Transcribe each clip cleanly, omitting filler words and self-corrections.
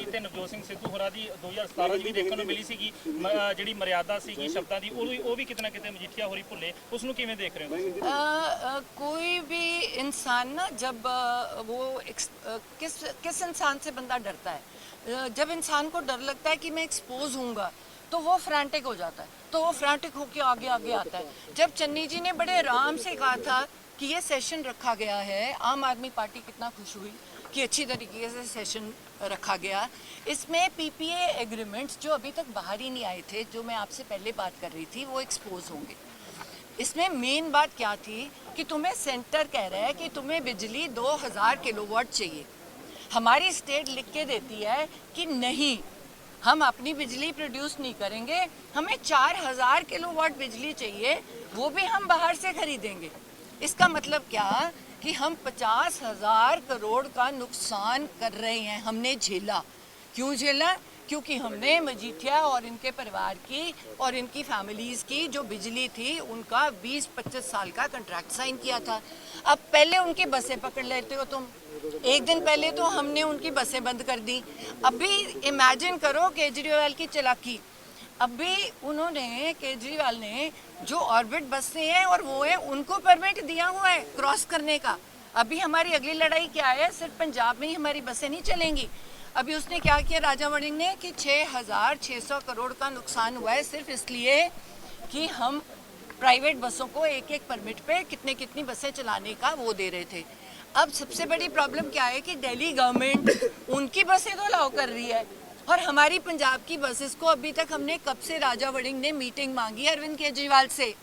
ਜਿੱਥੇ ਨਵਜੋਤ ਸਿੰਘ ਸਿੱਧੂ ਹੋਰਾਂ ਦੀ 2017 ਚ ਵੀ ਦੇਖਣ ਨੂੰ ਮਿਲੀ ਸੀਗੀ ਜਿਹੜੀ ਮਰਿਆਦਾ ਸੀਗੀ ਸ਼ਬਦਾਂ ਦੀ ਉਹ ਵੀ ਕਿਤੇ ਨਾ ਕਿਤੇ ਮਜੀਠੀਆ ਹੋਰੀ ਭੁੱਲੇ, ਉਸ ਨੂੰ ਕਿਵੇਂ ਦੇਖ ਰਹੇ ਹੋ? कोई भी इंसान ना जब वो किस इंसान से बंदा डरता है, जब इंसान को डर लगता है कि मैं एक्सपोज हूँगा तो वो फ्रैंटिक हो जाता है, तो वो फ्रैंटिक होके आगे आगे आता है। जब चन्नी जी ने बड़े आराम से कहा था कि ये सेशन रखा गया है, आम आदमी पार्टी कितना खुश हुई कि अच्छी तरीके से सेशन रखा गया। इसमें पीपीए एग्रीमेंट्स जो अभी तक बाहर ही नहीं आए थे, जो मैं आपसे पहले बात कर रही थी, वो एक्सपोज होंगे। इसमें मेन बात क्या थी कि तुम्हें सेंटर कह रहा है कि तुम्हें बिजली 2000 किलोवाट चाहिए, हमारी स्टेट लिख के देती है कि नहीं, हम अपनी बिजली प्रोड्यूस नहीं करेंगे, हमें 4000 किलोवाट बिजली चाहिए, वो भी हम बाहर से खरीदेंगे। इसका मतलब क्या कि हम 50,000 करोड़ का नुकसान कर रहे हैं, हमने झेला। क्यों झेला? क्योंकि हमने मजीठिया और इनके परिवार की और इनकी फैमिलीज़ की जो बिजली थी उनका 20-25 साल का कॉन्ट्रैक्ट साइन किया था। अब पहले उनकी बसें पकड़ लेते हो तुम, एक दिन पहले तो हमने उनकी बसें बंद कर दी। अभी इमेजिन करो केजरीवाल की चालाकी, अभी उन्होंने केजरीवाल ने जो ऑर्बिट बसें हैं और वो है उनको परमिट दिया हुआ है क्रॉस करने का। अभी हमारी अगली लड़ाई क्या है, सिर्फ पंजाब में ही हमारी बसें नहीं चलेंगी। अभी उसने क्या किया राजा वड़िंग ने कि 6600 करोड़ का नुकसान हुआ है सिर्फ इसलिए कि हम प्राइवेट बसों को एक एक परमिट पे कितनी कितनी बसें चलाने का वो दे रहे थे। अब सबसे बड़ी प्रॉब्लम क्या है कि दिल्ली गवर्नमेंट उनकी बसें तो अलाउ कर रही है और हमारी पंजाब की बसेस को अभी तक हमने कब से राजा वड़िंग ने मीटिंग मांगी है अरविंद केजरीवाल से,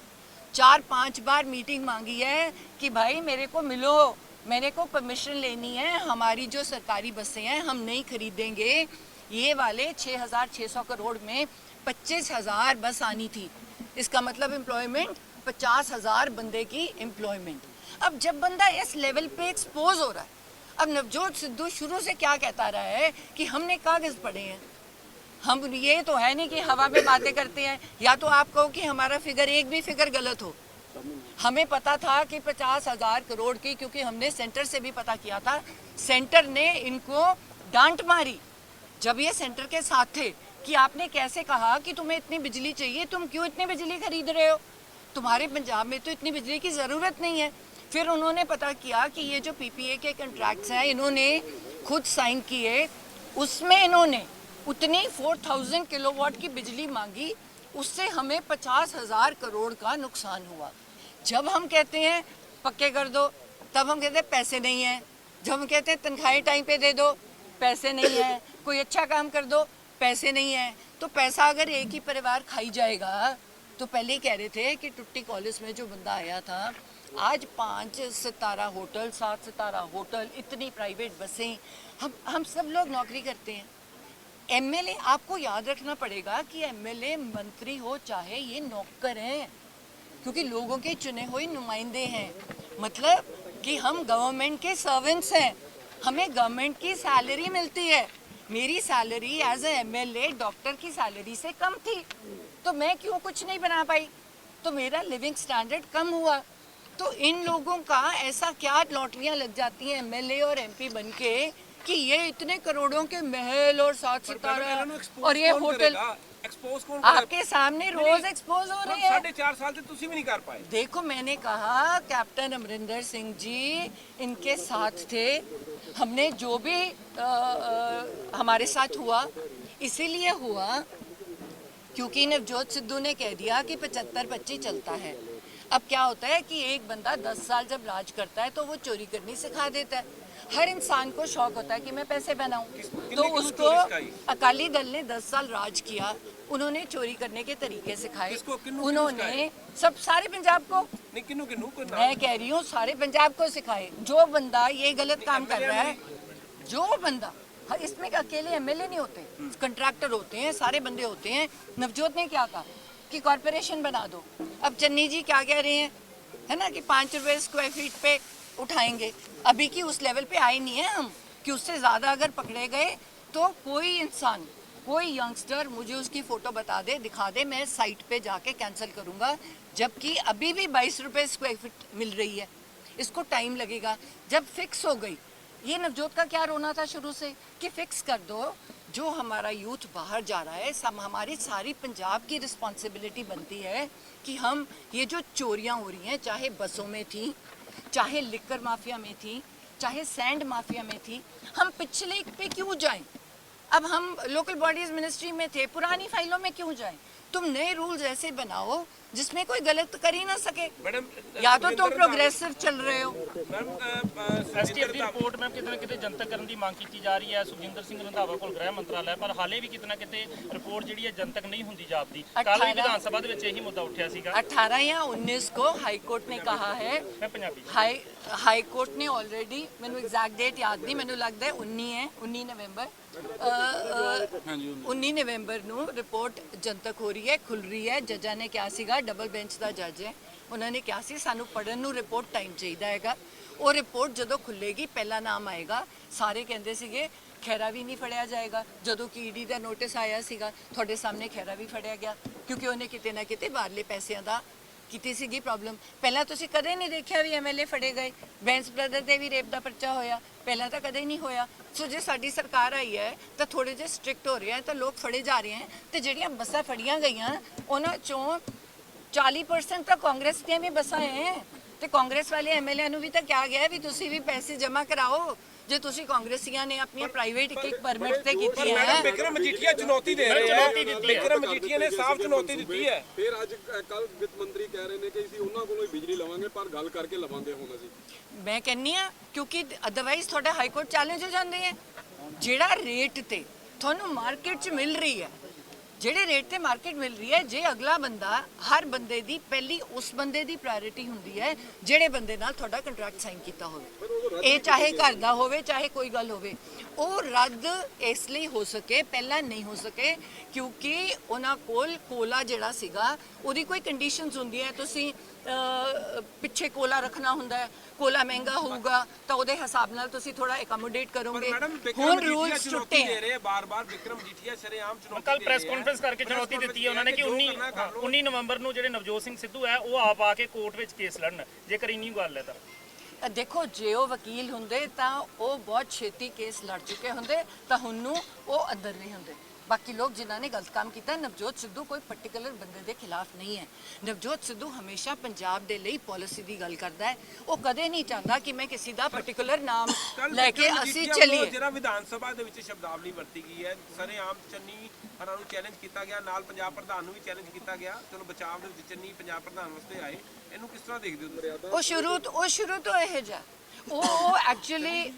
4-5 बार मीटिंग मांगी है कि भाई मेरे को मिलो, मेरे को परमिशन लेनी है, हमारी जो सरकारी बसें हैं हम नहीं खरीदेंगे। ये वाले 6600 करोड़ में 25,000 बस आनी थी, इसका मतलब एम्प्लॉयमेंट 50,000 बंदे की एम्प्लॉयमेंट। अब जब बंदा इस लेवल पे एक्सपोज हो रहा है, अब नवजोत सिद्धू शुरू से क्या कहता रहा है कि हमने कागज़ पढ़े हैं, हम ये तो है नहीं कि हवा में बातें करते हैं। या तो आप कहो कि हमारा फिगर एक भी फिगर गलत हो, हमें पता था कि 50,000 करोड़ की, क्योंकि हमने सेंटर से भी पता किया था, सेंटर ने इनको डांट मारी जब ये सेंटर के साथ थे कि आपने कैसे कहा कि तुम्हें इतनी बिजली चाहिए, तुम क्यों इतनी बिजली खरीद रहे हो, तुम्हारे पंजाब में तो इतनी बिजली की ज़रूरत नहीं है। फिर उन्होंने पता किया कि ये जो पीपीए के कॉन्ट्रैक्ट्स हैं इन्होंने खुद साइन किए, उसमें इन्होंने उतनी 4000 किलोवाट की बिजली मांगी, उससे हमें 50,000 करोड़ का नुकसान हुआ। जब हम कहते हैं पक्के कर दो, तब हम कहते हैं पैसे नहीं हैं। जब हम कहते हैं तनख्वाहें टाइम पे दे दो, पैसे नहीं है। कोई अच्छा काम कर दो, पैसे नहीं है। तो पैसा अगर एक ही परिवार खाई जाएगा, तो पहले ही कह रहे थे कि टुट्टी कॉलेज में जो बंदा आया था, आज 5 सितारा होटल, 7 सितारा होटल, इतनी प्राइवेट बसें, हम सब लोग नौकरी करते हैं। एमएलए, आपको याद रखना पड़ेगा कि एमएलए मंत्री हो चाहे ये नौकर हैं, क्योंकि लोगों के चुने हुए नुमाइंदे हैं, मतलब कि हम गवर्नमेंट के सर्वेंट्स हैं, हमें गवर्नमेंट की सैलरी मिलती है। मेरी salary as a MLA doctor की सैलरी से कम थी, तो मैं क्यों कुछ नहीं बना पाई, तो मेरा लिविंग स्टैंडर्ड कम हुआ। तो इन लोगों का ऐसा क्या लॉटरियां लग जाती हैं एमएलए और एमपी बनके कि ये इतने करोड़ों के महल और 7 सितारा और ये होटल एक्सपोज कौन आपके सामने रोज एक्सपोज हो रहे हैं। 4.5 साल से तुसी भी नहीं कर पाए। देखो, मैंने कहा कैप्टन अमरिंदर सिंह जी इनके साथ थे, हमने जो भी हमारे साथ हुआ इसीलिए हुआ क्योंकि नवजोत सिद्धू ने कह दिया कि 75-25 चलता है। अब क्या होता है कि एक बंदा 10 साल जब राज करता है तो वो चोरी करनी सिखा देता है। हर इंसान को शौक होता है कि मैं पैसे बनाऊं, तो उसको अकाली दल ने 10 साल राज किया, उन्होंने चोरी करने के तरीके सिखाए, उन्होंने सब सारे पंजाब को, मैं कह रही हूँ सारे पंजाब को सिखाए। जो बंदा ये गलत काम कर रहा है, जो बंदा, इसमें अकेले एमएलए नहीं होते, कंट्रैक्टर होते हैं, सारे बंदे होते हैं। नवजोत ने क्या कहा कि कॉरपोरेशन बना दो। अब चन्नी जी क्या कह रहे हैं, है ना, कि 5 रुपये स्क्वायर फीट पे उठाएंगे। अभी की उस लेवल पे आए नहीं है हम कि उससे ज़्यादा अगर पकड़े गए तो कोई इंसान, कोई यंगस्टर मुझे उसकी फ़ोटो बता दे, दिखा दे, मैं साइट पे जाके कैंसिल करूँगा। जबकि अभी भी 22 रुपये स्क्वायर फीट मिल रही है, इसको टाइम लगेगा। जब फिक्स हो गई, ये नवजोत का क्या रोना था शुरू से कि फिक्स कर दो, जो हमारा यूथ बाहर जा रहा है, सब हमारी सारी पंजाब की रिस्पॉन्सिबिलिटी बनती है कि हम ये जो चोरियां हो रही हैं, चाहे बसों में थी, चाहे लिकर माफिया में थी, चाहे सैंड माफिया में थी, हम पिछले पे क्यों जाएं? अब हम लोकल बॉडीज मिनिस्ट्री में थे, पुरानी फाइलों में क्यों जाएं? तुम नए रूल्स ऐसे बनाओ जिसमें कोई गलत कर ही ना सके। मैडम या तो तुम प्रोग्रेसिव चल रहे हो। ਐਸਟੀਐਫ ਦੀ ਰਿਪੋਰਟ ਮੈਂ ਕਿਤੇ ਨਾ ਕਿਤੇ ਜਨਤਕ ਕਰਨ ਦੀ ਮੰਗ ਕੀਤੀ ਜਾ ਰਹੀ ਹੈ ਸੁਖਜਿੰਦਰ ਸਿੰਘ ਰੰਧਾਵਾ ਕੋਲ ਗ੍ਰਹਿ ਮੰਤਰਾਲਾ ਹੈ, ਪਰ ਹਾਲੇ ਵੀ ਕਿਤੇ ਨਾ ਕਿਤੇ ਰਿਪੋਰਟ ਜਿਹੜੀ ਹੈ ਜਨਤਕ ਨਹੀਂ ਹੁੰਦੀ ਜਾਪਦੀ। ਕੱਲ ਵੀ ਵਿਧਾਨ ਸਭਾ ਦੇ ਵਿੱਚ ਇਹੀ ਮੁੱਦਾ ਉੱਠਿਆ ਸੀਗਾ। 18 या 19 को हाई कोर्ट ने कहा है, ਮੈਂ ਪੰਜਾਬੀ हाई कोर्ट ने ऑलरेडी, मैंने एग्जैक्ट डेट याद नहीं, मैंने लगता है 19 है, 19 नवंबर 19 ਨਵੰਬਰ ਨੂੰ ਰਿਪੋਰਟ ਜਨਤਕ ਹੋ ਰਹੀ ਹੈ, ਖੁੱਲ ਰਹੀ ਹੈ। ਜੱਜਾਂ ਨੇ ਕਿਹਾ ਸੀਗਾ, ਡਬਲ ਬੈਂਚ ਦਾ ਜੱਜ ਹੈ, ਉਹਨਾਂ ਨੇ ਕਿਹਾ ਸੀ ਸਾਨੂੰ ਪੜਨ ਨੂੰ ਰਿਪੋਰਟ ਟਾਈਮ ਚਾਹੀਦਾ ਹੈਗਾ। ਉਹ ਰਿਪੋਰਟ ਜਦੋਂ ਖੁੱਲੇਗੀ ਪਹਿਲਾ ਨਾਮ ਆਏਗਾ। ਸਾਰੇ ਕਹਿੰਦੇ ਸੀਗੇ ਖੈਰਾ ਵੀ ਨਹੀਂ ਫੜਿਆ ਜਾਏਗਾ। ਜਦੋਂ ਕਿ ਈਡੀ ਦਾ ਨੋਟਿਸ ਆਇਆ ਸੀਗਾ, ਤੁਹਾਡੇ ਸਾਹਮਣੇ ਖੈਰਾ ਵੀ ਫੜਿਆ ਗਿਆ, ਕਿਉਂਕਿ ਉਹਨੇ ਕਿਤੇ ਨਾ ਕਿਤੇ ਬਾਹਰਲੇ ਪੈਸਿਆਂ ਦਾ ਕੀਤੀ ਸੀਗੀ ਪ੍ਰੋਬਲਮ। ਪਹਿਲਾਂ ਤੁਸੀਂ ਕਦੇ ਨਹੀਂ ਦੇਖਿਆ ਵੀ ਐਮਐਲਏ ਫੜੇ ਗਏ। ਬੈਂਸ ਬ੍ਰਦਰ ਦੇ ਵੀ ਰੇਪ ਦਾ ਪਰਚਾ ਹੋਇਆ, ਪਹਿਲਾਂ ਤਾਂ ਕਦੇ ਨਹੀਂ ਹੋਇਆ। ਸੋ ਜੇ ਸਾਡੀ ਸਰਕਾਰ ਆਈ ਹੈ ਤਾਂ ਥੋੜੇ ਜਿਹੇ ਸਟ੍ਰਿਕਟ ਹੋ ਰਿਹਾ ਹੈ, ਤਾਂ ਲੋਕ ਫੜੇ ਜਾ ਰਹੇ ਹਨ। ਤੇ ਜਿਹੜੀਆਂ ਬੱਸਾਂ ਫੜੀਆਂ ਗਈਆਂ ਉਹਨਾਂ ਚੋਂ 40% ਤਾਂ ਕਾਂਗਰਸ ਦੀਆਂ ਵੀ ਬੱਸਾਂ ਹੈ, ਤੇ ਕਾਂਗਰਸ ਵਾਲੇ ਐਮਐਲਏ ਨੂੰ ਵੀ ਤਾਂ ਕਿਹਾ ਗਿਆ ਵੀ ਤੁਸੀਂ ਵੀ ਪੈਸੇ ਜਮ੍ਹਾਂ ਕਰਾਓ ਜੇ ਤੁਸੀਂ ਕਾਂਗਰਸੀਆਂ ਨੇ ਆਪਣੀਆਂ ਪ੍ਰਾਈਵੇਟ ਇੱਕ ਪਰਮਿਟ ਤੇ ਕੀਤੀ ਮੈਡਮ ਹੈ। ਬਿਕਰਮ ਮਜੀਠੀਆ ਚੁਣੌਤੀ ਦੇ ਰਹੇ ਹੈ। ਬਿਕਰਮ ਮਜੀਠੀਆ ਨੇ ਸਾਫ਼ ਚੁਣੌਤੀ ਦਿੱਤੀ ਹੈ। ਫਿਰ ਅੱਜ ਕੱਲ ਵਿੱਤ ਮੰਤਰੀ ਕਹਿ ਰਹੇ ਨੇ ਕਿ ਅਸੀਂ ਉਹਨਾਂ ਕੋਲੋਂ ਹੀ ਬਿਜਲੀ ਲਵਾਂਗੇ, ਪਰ ਗੱਲ ਕਰਕੇ ਲਵਾਂਗੇ ਹੁਣ ਅਸੀਂ। ਮੈਂ ਕਹਿੰਨੀ ਆ ਕਿਉਂਕਿ ਅਦਰਵਾਈਜ਼ ਤੁਹਾਡਾ ਹਾਈ ਕੋਰਟ ਚੈਲੰਜ ਹੋ ਜਾਂਦੇ ਹੈ। ਜਿਹੜਾ ਰੇਟ ਤੇ ਤੁਹਾਨੂੰ ਮਾਰਕੀਟ 'ਚ ਮਿਲ ਰਹੀ ਹੈ, ਜਿਹੜੇ ਰੇਟ ਤੇ ਮਾਰਕੀਟ ਮਿਲ ਰਹੀ ਹੈ, ਜੇ ਅਗਲਾ ਬੰਦਾ, ਹਰ ਬੰਦੇ ਦੀ ਪਹਿਲੀ ਉਸ ਬੰਦੇ ਦੀ ਪ੍ਰਾਇੋਰਟੀ ਹੁੰਦੀ ਹੈ ਜਿਹੜੇ ਬੰਦੇ ਨਾਲ ਤੁਹਾਡਾ ਕੰਟਰੈਕਟ ਸਾਈਨ ਕੀਤਾ ਹੋਵੇ। ਇਹ ਚਾਹੇ ਘਰ ਦਾ ਹੋਵੇ, ਚਾਹੇ ਕੋਈ ਗੱਲ ਹੋਵੇ, ਉਹ ਰੱਦ ਇਸ ਲਈ ਹੋ ਸਕੇ, ਪਹਿਲਾਂ ਨਹੀਂ ਹੋ ਸਕੇ ਕਿਉਂਕਿ ਉਹਨਾਂ ਕੋਲ ਕੋਲਾ ਜਿਹੜਾ ਸੀਗਾ ਉਹਦੀ ਕੋਈ ਕੰਡੀਸ਼ਨਸ ਹੁੰਦੀਆਂ। ਤੁਸੀਂ ਪਿੱਛੇ ਕੋਲਾ ਰੱਖਣਾ ਹੁੰਦਾ ਹੈ, ਕੋਲਾ ਮਹਿੰਗਾ ਹੋਊਗਾ ਤਾਂ ਉਹਦੇ ਹਿਸਾਬ ਨਾਲ ਤੁਸੀਂ ਥੋੜਾ ਐਕੋਮੋਡੇਟ ਕਰੋਗੇ। ਹੁਣ ਰੂਲਸ ਟੁੱਟੇ ਦੇ ਰਹੇ ਬਾਰ-ਬਾਰ। ਬਿਕਰਮ ਮਜੀਠੀਆ ਸ਼ਰੇਆਮ ਚੁਣੌਤੀ ਕੱਲ ਪ੍ਰੈਸ ਕਾਨਫਰੰਸ ਕਰਕੇ ਚੁਣੌਤੀ ਦਿੱਤੀ ਹੈ ਉਹਨਾਂ ਨੇ ਕਿ 19 ਨਵੰਬਰ ਨੂੰ ਜਿਹੜੇ ਨਵਜੋਤ ਸਿੰਘ ਸਿੱਧੂ ਹੈ ਉਹ ਆਪ ਆ ਕੇ ਕੋਰਟ ਵਿੱਚ ਕੇਸ ਲੜਨ, ਜੇਕਰ ਇੰਨੀ ਗੱਲ ਹੈ ਤਾਂ। ਦੇਖੋ ਜੇ ਉਹ ਵਕੀਲ ਹੁੰਦੇ ਤਾਂ ਉਹ ਬਹੁਤ ਛੇਤੀ ਕੇਸ ਲੜ ਚੁੱਕੇ ਹੁੰਦੇ, ਤਾਂ ਹੁਣ ਨੂੰ ਉਹ ਅੰਦਰ ਨਹੀਂ ਹੁੰਦੇ। ਬਾਕੀ ਲੋਕ ਜਿਨ੍ਹਾਂ ਨੇ ਗਲਤ ਕੰਮ ਕੀਤਾ, ਨਵਜੋਤ ਸਿੱਧੂ ਕੋਈ ਪਾਰਟਿਕੂਲਰ ਬੰਦੇ ਦੇ ਖਿਲਾਫ ਨਹੀਂ ਹੈ। ਨਵਜੋਤ ਸਿੱਧੂ ਹਮੇਸ਼ਾ ਪੰਜਾਬ ਦੇ ਲਈ ਪਾਲਿਸੀ ਦੀ ਗੱਲ ਕਰਦਾ ਹੈ। ਉਹ ਕਦੇ ਨਹੀਂ ਚਾਹੁੰਦਾ ਕਿ ਮੈਂ ਕਿਸੇ ਦਾ ਪਾਰਟਿਕੂਲਰ ਨਾਮ ਲੈ ਕੇ ਅਸੀਂ ਚੱਲੀਏ। ਜਿਹੜਾ ਵਿਧਾਨ ਸਭਾ ਦੇ ਵਿੱਚ ਸ਼ਬਦਾਵਲੀ ਵਰਤੀ ਗਈ ਹੈ, ਸਰੇਆਮ ਚੰਨੀ ਹਰਾਂ ਨੂੰ ਚੈਲੰਜ ਕੀਤਾ ਗਿਆ, ਨਾਲ ਪੰਜਾਬ ਪ੍ਰਧਾਨ ਨੂੰ ਵੀ ਚੈਲੰਜ ਕੀਤਾ ਗਿਆ। ਚਲੋ ਬਚਾਅ ਦੇ ਵਿੱਚ ਚੰਨੀ ਪੰਜਾਬ ਪ੍ਰਧਾਨ ਵਾਸਤੇ ਆਏ, ਇਹਨੂੰ ਕਿਸ ਤਰ੍ਹਾਂ ਦੇਖਦੇ ਹੋ ਤੁਸੀਂ? ਉਹ ਸ਼ੁਰੂ ਤੋਂ ਇਹ ਜਿਹਾ ਉਹ ਐਕਚੁਅਲੀ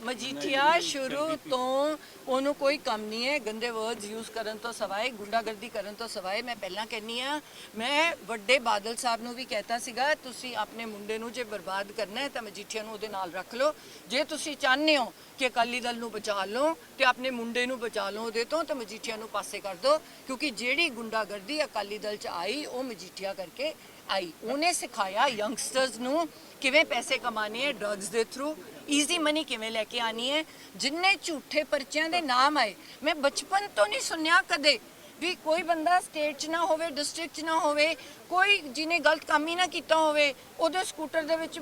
ਮਜੀਠੀਆ ਸ਼ੁਰੂ ਤੋਂ ਉਹਨੂੰ ਕੋਈ ਕੰਮ ਨਹੀਂ ਹੈ ਗੰਦੇ ਵਰਡਸ ਯੂਜ਼ ਕਰਨ ਤੋਂ ਸਵਾਏ, ਗੁੰਡਾਗਰਦੀ ਕਰਨ ਤੋਂ ਸਵਾਏ। ਮੈਂ ਪਹਿਲਾਂ ਕਹਿੰਨੀ ਆ, ਮੈਂ ਵੱਡੇ ਬਾਦਲ ਸਾਹਿਬ ਨੂੰ ਵੀ ਕਹਿਤਾ ਸੀਗਾ ਤੁਸੀਂ ਆਪਣੇ ਮੁੰਡੇ ਨੂੰ ਜੇ ਬਰਬਾਦ ਕਰਨਾ ਹੈ ਤਾਂ ਮਜੀਠੀਆ ਨੂੰ ਉਹਦੇ ਨਾਲ ਰੱਖ ਲਓ। ਜੇ ਤੁਸੀਂ ਚਾਹੁੰਦੇ ਹੋ ਕਿ ਅਕਾਲੀ ਦਲ ਨੂੰ ਬਚਾ ਲਓ ਤੇ ਆਪਣੇ ਮੁੰਡੇ ਨੂੰ ਬਚਾ ਲਓ ਉਹਦੇ ਤੋਂ, ਤਾਂ ਮਜੀਠੀਆ ਨੂੰ ਪਾਸੇ ਕਰ ਦਿਓ। ਕਿਉਂਕਿ ਜਿਹੜੀ ਗੁੰਡਾਗਰਦੀ ਅਕਾਲੀ ਦਲ 'ਚ ਆਈ ਉਹ ਮਜੀਠੀਆ ਕਰਕੇ ਆਈ। ਉਹਨੇ ਸਿਖਾਇਆ ਯੰਗਸਟਰਸ ਨੂੰ ਕਿਵੇਂ ਪੈਸੇ ਕਮਾਣੇ ਹੈ ਡਰੱਗਸ ਦੇ ਥਰੂ, ਈਜ਼ੀ ਮਨੀ ਕਿਵੇਂ ਲੈ ਕੇ ਆਣੀ ਹੈ। ਜਿੰਨੇ ਝੂਠੇ ਪਰਚਿਆਂ ਦੇ ਨਾਮ ਆਏ, ਮੈਂ ਬਚਪਨ ਤੋਂ ਨਹੀਂ ਸੁਣਿਆ ਕਦੇ ਵੀ ਕੋਈ ਬੰਦਾ ਸਟੇਟ 'ਚ ਨਾ ਹੋਵੇ, ਡਿਸਟ੍ਰਿਕਟ 'ਚ ਨਾ ਹੋਵੇ, ਕੋਈ ਜਿਹਨੇ ਗਲਤ ਕੰਮ ਹੀ ਨਾ ਕੀਤਾ ਹੋਵੇ, ਉਹਦੇ ਸਕੂਟਰ ਦੇ ਵਿੱਚ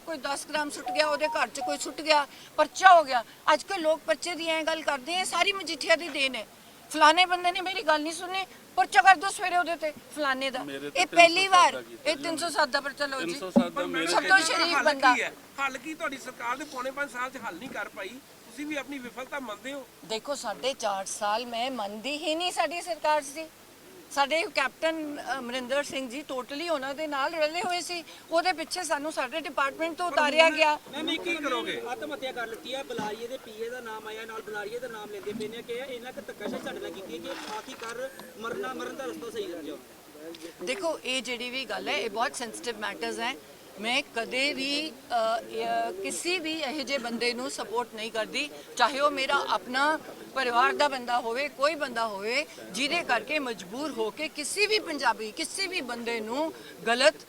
ਕੋਈ 10 ਗ੍ਰਾਮ ਸੁੱਟ ਗਿਆ, ਉਹਦੇ ਘਰ 'ਚ ਕੋਈ ਸੁੱਟ ਗਿਆ, ਪਰਚਾ ਹੋ ਗਿਆ। ਅੱਜ ਕੱਲ੍ਹ ਲੋਕ ਪਰਚੇ ਦੀ ਐਂ ਗੱਲ ਕਰਦੇ ਆ, ਸਾਰੀ ਮਜੀਠੀਆ ਦੀ ਦੇਣ ਹੈ। ਫਲਾਣੇ ਬੰਦੇ ਨੇ ਮੇਰੀ ਗੱਲ ਨਹੀਂ ਸੁਣੀ, ਪਰਚਾ ਕਰ ਦੋ ਸਵੇਰੇ ਉਹਦੇ ਤੇ ਫਲਾਣੇ ਦਾ। ਇਹ ਪਹਿਲੀ ਵਾਰ ਇਹ 307 ਦਾ ਪਰਚਾ ਲਓ ਜੀ। ਸਭ ਤੋਂ ਸ਼ਰੀਫ ਬੰਦਾ। ਹੱਲ ਕੀ ਤੁਹਾਡੀ ਸਰਕਾਰ ਦੇ ਪੌਣੇ 5 ਸਾਲ 'ਚ ਹੱਲ ਨਹੀਂ ਕਰ ਪਾਈ? ਤੁਸੀਂ ਵੀ ਆਪਣੀ ਵਿਫਲਤਾ ਮੰਨਦੇ ਹੋ? ਦੇਖੋ 4.5 ਸਾਲ ਮੈਂ ਮੰਨਦੀ ਹੀ ਨਹੀਂ ਸਾਡੀ ਸਰਕਾਰ ਸੀ। ਸਾਡੇ ਕੈਪਟਨ ਅਮਰਿੰਦਰ ਸਿੰਘ ਜੀ ਟੋਟਲੀ ਉਹਨਾਂ ਦੇ ਨਾਲ ਰਲੇ ਹੋਏ ਸੀ। ਉਹਦੇ ਪਿੱਛੇ ਸਾਨੂੰ ਸਾਡੇ ਡਿਪਾਰਟਮੈਂਟ ਤੋਂ ਉਤਾਰਿਆ ਗਿਆ। ਮੈਂ ਕੀ ਕਰੋਗੇ? ਆਤਮ ਹੱਤਿਆ ਕਰ ਲਿੱਤੀ ਹੈ। ਬੁਲਾਰੀਏ ਦੇ ਪੀਏ ਦਾ ਨਾਮ ਆਇਆ, ਨਾਲ ਬੁਲਾਰੀਏ ਦਾ ਨਾਮ ਲੈਂਦੇ ਪਏ ਨੇ ਕਿ ਇਹਨਾਂ ਕਿ ਧੱਕਾਸ਼ਾਹੀ ਸਾਡੇ ਨਾਲ ਕੀਤੀ ਹੈ ਕਿ ਆਖਿਰਕਾਰ ਮਰਨ ਦਾ ਰਸਤਾ ਸਹੀ ਲੱਗ ਜਾਓ। ਦੇਖੋ ਇਹ ਜਿਹੜੀ ਵੀ ਗੱਲ ਹੈ ਇਹ ਬਹੁਤ ਸੈਂਸਿਟਿਵ ਮੈਟਰਸ ਹੈ। ਮੈਂ ਕਦੇ ਵੀ ਕਿਸੇ ਵੀ ਇਹੋ ਜਿਹੇ ਬੰਦੇ ਨੂੰ ਸਪੋਰਟ ਨਹੀਂ ਕਰਦੀ, ਚਾਹੇ ਉਹ ਮੇਰਾ ਆਪਣਾ ਪਰਿਵਾਰ ਦਾ ਬੰਦਾ ਹੋਵੇ, ਕੋਈ ਬੰਦਾ ਹੋਵੇ ਜਿਹਦੇ ਕਰਕੇ ਮਜਬੂਰ ਹੋ ਕੇ ਕਿਸੇ ਵੀ ਪੰਜਾਬੀ, ਕਿਸੇ ਵੀ ਬੰਦੇ ਨੂੰ ਗਲਤ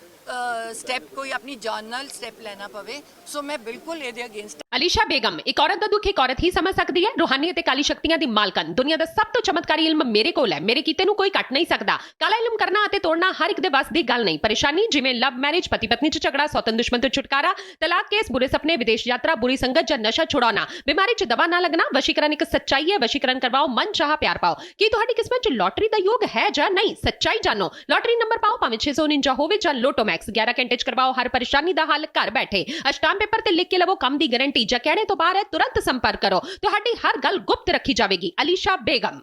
ਸਟੈਪ ਕੋਈ ਆਪਣੀ ਜਾਨ ਨਾਲ ਸਟੈਪ ਲੈਣਾ ਪਵੇ ਸੋ ਮੈਂ ਬਿਲਕੁਲ ਇਹਦੇ ਅਗੇਂਸਟ। ਅਲੀਸ਼ਾ ਬੇਗਮ, ਇੱਕ ਔਰਤ ਦਾ ਦੁੱਖ ਇੱਕ ਔਰਤ ਹੀ ਸਮਝ ਸਕਦੀ ਹੈ। ਰੂਹਾਨੀ ਅਤੇ ਕਾਲੀ ਸ਼ਕਤੀਆਂ ਦੀ ਮਾਲਕਨ, ਦੁਨੀਆ ਦਾ ਸਭ ਤੋਂ ਚਮਤਕਾਰੀ ਇਲਮ ਮੇਰੇ ਕੋਲ ਹੈ। ਮੇਰੇ ਕੀਤੇ ਨੂੰ ਕੋਈ ਕੱਟ ਨਹੀਂ ਸਕਦਾ। ਕਾਲਾ ਇਲਮ ਕਰਨਾ ਅਤੇ ਤੋੜਨਾ ਹਰ ਇੱਕ ਦੇ ਵੱਸ ਦੀ ਗੱਲ ਨਹੀਂ। ਪਰੇਸ਼ਾਨੀ ਜਿਵੇਂ ਲਵ ਮੈਰਿਜ, ਪਤੀ ਪਤਨੀ 'ਚ ਝਗੜਾ, ਸੌਤਨ ਦੁਸ਼ਮਣ ਤੋਂ ਛੁਟਕਾਰਾ, ਤਲਾਕ ਕੇਸ, ਬੁਰੇ ਸੁਪਨੇ, ਵਿਦੇਸ਼ ਯਾਤਰਾ, ਬੁਰੀ ਸੰਗਤ ਜਾਂ ਨਸ਼ਾ ਛੁਡਾਉਣਾ, ਬਿਮਾਰੀ 'ਚ ਦਵਾ ਨਾ ਲੱਗਣਾ। ਵਸ਼ੀਕਰਨ ਇੱਕ ਸੱਚਾਈ ਹੈ। ਵਸ਼ੀਕਰਨ ਕਰਵਾਓ, ਮਨ ਚਾਹਾ ਪਿਆਰ ਪਾਓ। ਕੀ ਤੁਹਾਡੀ ਕਿਸਮਤ 'ਚ ਲੋਟਰੀ ਦਾ ਯੋਗ ਹੈ ਜਾਂ ਨਹੀਂ? ਸੱਚਾਈ ਜਾਣੋ। ਲੋਟਰੀ ਨੰਬਰ ਪਾਓ, ਭਾਵੇਂ 649 ਹੋਵੇ ਜਾਂ ਲੋਟੋ ਮੈਕਸ। 11 ਘੰਟੇ 'ਚ ਕਰਵਾਓ ਹਰ ਪਰੇਸ਼ਾਨੀ ਦਾ ਹੱਲ ਘਰ ਬੈਠੇ। ਅਸ਼ਟਾਮ ਪੇਪਰ ਤੇ ਲਿਖ ਕੇ ਲਵੋ ਕੰਮ ਦੀ ਗਾਰੰਟੀ। ਜਾਂ ਕਹਿਣੇ ਤੋਂ ਬਾਹਰ ਹੈ, ਤੁਰੰਤ ਸੰਪਰਕ ਕਰੋ। ਤੁਹਾਡੀ ਹਰ ਗੱਲ ਗੁਪਤ ਰੱਖੀ ਜਾਵੇਗੀ। ਅਲੀਸ਼ਾ ਬੇਗਮ।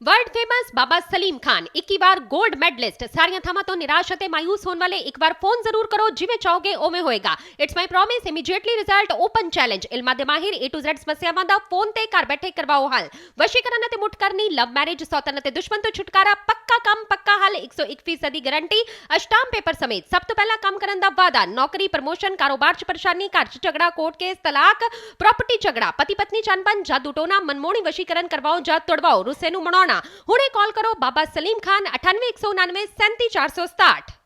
वर्ल्ड फेमस बाबा सलीम खान 21 ਵਾਰ 골ਡ ਮੈਡਲਿਸਟ। ਸਾਰੀਆਂ ਥਾਵਾਂ ਤੋਂ ਨਿਰਾਸ਼ ਅਤੇ ਮਾਇੂਸ ਹੋਣ ਵਾਲੇ ਇੱਕ ਵਾਰ ਫੋਨ ਜ਼ਰੂਰ ਕਰੋ। ਜਿਵੇਂ ਚਾਹੋਗੇ ਉਵੇਂ ਹੋਏਗਾ। It's my promise, immediately result, open challenge. ਇਲਮਾਂ ਦੇ ਮਾਹਿਰ A to Z ਸਮੱਸਿਆਵਾਂ ਦਾ ਫੋਨ ਤੇ ਘਰ ਬੈਠੇ ਕਰਵਾਓ ਹੱਲ। ਵਸ਼ੀਕਰਨ ਅਤੇ ਮੁੱਠ ਕਰਨੀ, ਲਵ ਮੈਰਿਜ, ਸੌਤਨ ਅਤੇ ਦੁਸ਼ਮਣ ਤੋਂ ਛੁਟਕਾਰਾ, ਪੱਕਾ ਕੰਮ ਪੱਕਾ ਹੱਲ, 101% ਦੀ ਗਾਰੰਟੀ। ਅਸ਼ਟਾਮ ਪੇਪਰ ਸਮੇਤ। ਸਭ ਤੋਂ ਪਹਿਲਾਂ ਕੰਮ ਕਰਨ ਦਾ ਵਾਅਦਾ। ਨੌਕਰੀ, ਪ੍ਰਮੋਸ਼ਨ, ਕਾਰੋਬਾਰ 'ਚ ਪਰੇਸ਼ਾਨੀ, ਘਰ 'ਚ ਝਗੜਾ, ਕੋਰਟ ਕੇਸ, ਤਲਾਕ, ਪ੍ਰਾਪਰਟੀ ਝਗੜਾ, ਪਤੀ ਪਤਨੀ 'ਚ ਅਣਬਣ, ਜਾਦੂ ਟੋਨਾ, ਮਨਮੋਹਣੀ ਵਸ਼ੀਕਰਨ ਕਰਵਾਓ ਜਾਂ ਤੁੜਵਾਓ, ਰੁੱਸੇ ਨੂੰ ਮਨਾਉਣਾ। ਹੁਣੇ ਕਾਲ ਕਰੋ ਬਾਬਾ ਸਲੀਮ ਖਾਨ 98 199 37 467।